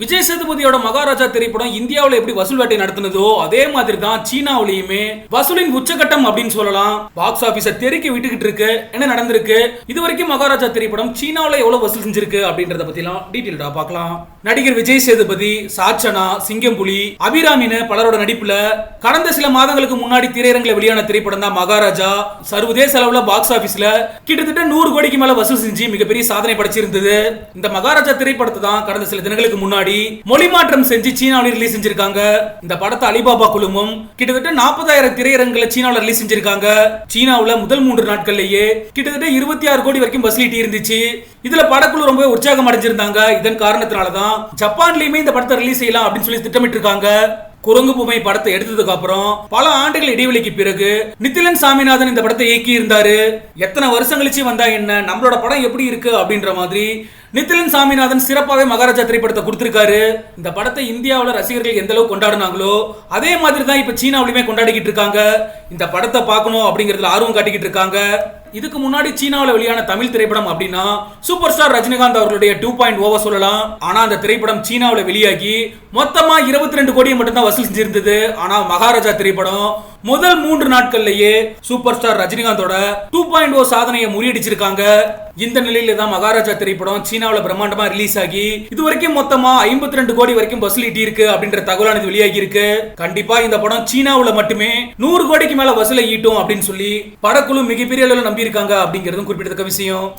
விஜய் சேதுபதியோட மகாராஜா திரைப்படம் இந்தியாவில் எப்படி வசூல் வேட்டை நடத்தினதோ அதே மாதிரி தான் சீனாவிலையுமே வசூலின் உச்சகட்டம் அப்படின்னு சொல்லலாம். பாக்ஸ் ஆபீஸை தெறிக்க விட்டுக்கிட்டு இருக்கு. என்ன நடந்திருக்கு, இதுவரைக்கும் மகாராஜா திரைப்படம் சீனாவில் எவ்வளவு வசூல் செஞ்சிருக்கு அப்படின்றத பத்திலாம் டீடைல்டா பார்க்கலாம். நடிகர் விஜய் சேதுபதி, சாச்சனா, சிங்கம்புலி, அபிராமின்னு பலரோட நடிப்புல கடந்த சில மாதங்களுக்கு முன்னாடி திரையரங்கில் வெளியான திரைப்படம் தான் மகாராஜா. சர்வதேச அளவுல பாக்ஸ் ஆபீஸ்ல கிட்டத்தட்ட 100 கோடிக்கு மேல வசூல் செஞ்சு மிகப்பெரிய சாதனை படைச்சிருந்தது. இந்த மகாராஜா திரைப்படத்தை தான் கடந்த சில தினங்களுக்கு முன்னாடி மொழி மாற்றம் செஞ்சு சீனாவில் ரிலீஸ் செஞ்சிருக்காங்க. இந்த படத்தை அலிபாபா குழுமம் கிட்டத்தட்ட 40,000 திரையரங்குல சீனாவில் ரிலீஸ் செஞ்சிருக்காங்க. சீனாவில் முதல் 3 நாட்கள்லயே கிட்டத்தட்ட 26 கோடி வரைக்கும் வசூலிட்டு இருந்துச்சு. இதுல படக்குழு ரொம்ப உற்சாகம் அடைஞ்சிருந்தாங்க. இதன் காரணத்தினாலதான் ஜப்பான்லயுமே இந்த படத்தை ரிலீஸ் செய்யலாம் அப்படின்னு சொல்லி திட்டமிட்டு இருக்காங்க. குரங்கு பொம்மை படத்தை எடுத்ததுக்கு அப்புறம் பல ஆண்டுகள் இடைவெளிக்கு பிறகு நித்திலன் சாமிநாதன் இந்த படத்தை இயக்கி இருந்தாரு. எத்தனை வருஷம் கழிச்சு வந்தா என்ன, நம்மளோட படம் எப்படி இருக்கு அப்படின்ற மாதிரி நித்திலன் சாமிநாதன் சிறப்பாவே மகாராஜா திரைப்படத்தை கொடுத்திருக்காரு. இந்த படத்தை இந்தியாவில் ரசிகர்கள் எந்த அளவுக்கு கொண்டாடினாங்களோ அதே மாதிரி தான் இப்ப சீனாவிலுமே கொண்டாடிக்கிட்டு இருக்காங்க. இந்த படத்தை பார்க்கணும் அப்படிங்கறதுல ஆர்வம் காட்டிக்கிட்டு இருக்காங்க. இதுக்கு முன்னாடி சீனாவில் வெளியான தமிழ் திரைப்படம் அப்படின்னா சூப்பர் ஸ்டார் ரஜினிகாந்த் அவர்களுடைய 2.0 சொல்லலாம். ஆனா அந்த திரைப்படம் சீனாவில் வெளியாகி மொத்தமா 22 கோடியை மட்டும் தான் வசூல் செஞ்சிருந்தது. ஆனா மகாராஜா திரைப்படம் முதல் 3 நாட்கள்லயே சூப்பர் ஸ்டார் ரஜினிகாந்தோட 2.0 சாதனையை முறியடிச்சிருக்காங்க. இந்த நிலையில தான் மகாராஜா திரைப்படம் சீனாவில் பிரம்மாண்டமா ரிலீஸ் ஆகி இதுவரைக்கும் மொத்தமா 52 கோடி வரைக்கும் வசூலிட்டு இருக்கு அப்படின்ற தகவலானது வெளியாகி இருக்கு. கண்டிப்பா இந்த படம் சீனாவில் மட்டுமே 100 கோடிக்கு மேல வசூலை ஈட்டும் அப்படின்னு சொல்லி படக்குழு மிகப்பெரிய அளவில் நம்பி இருக்காங்க அப்படிங்கிறதும் குறிப்பிடத்தக்க விஷயம்.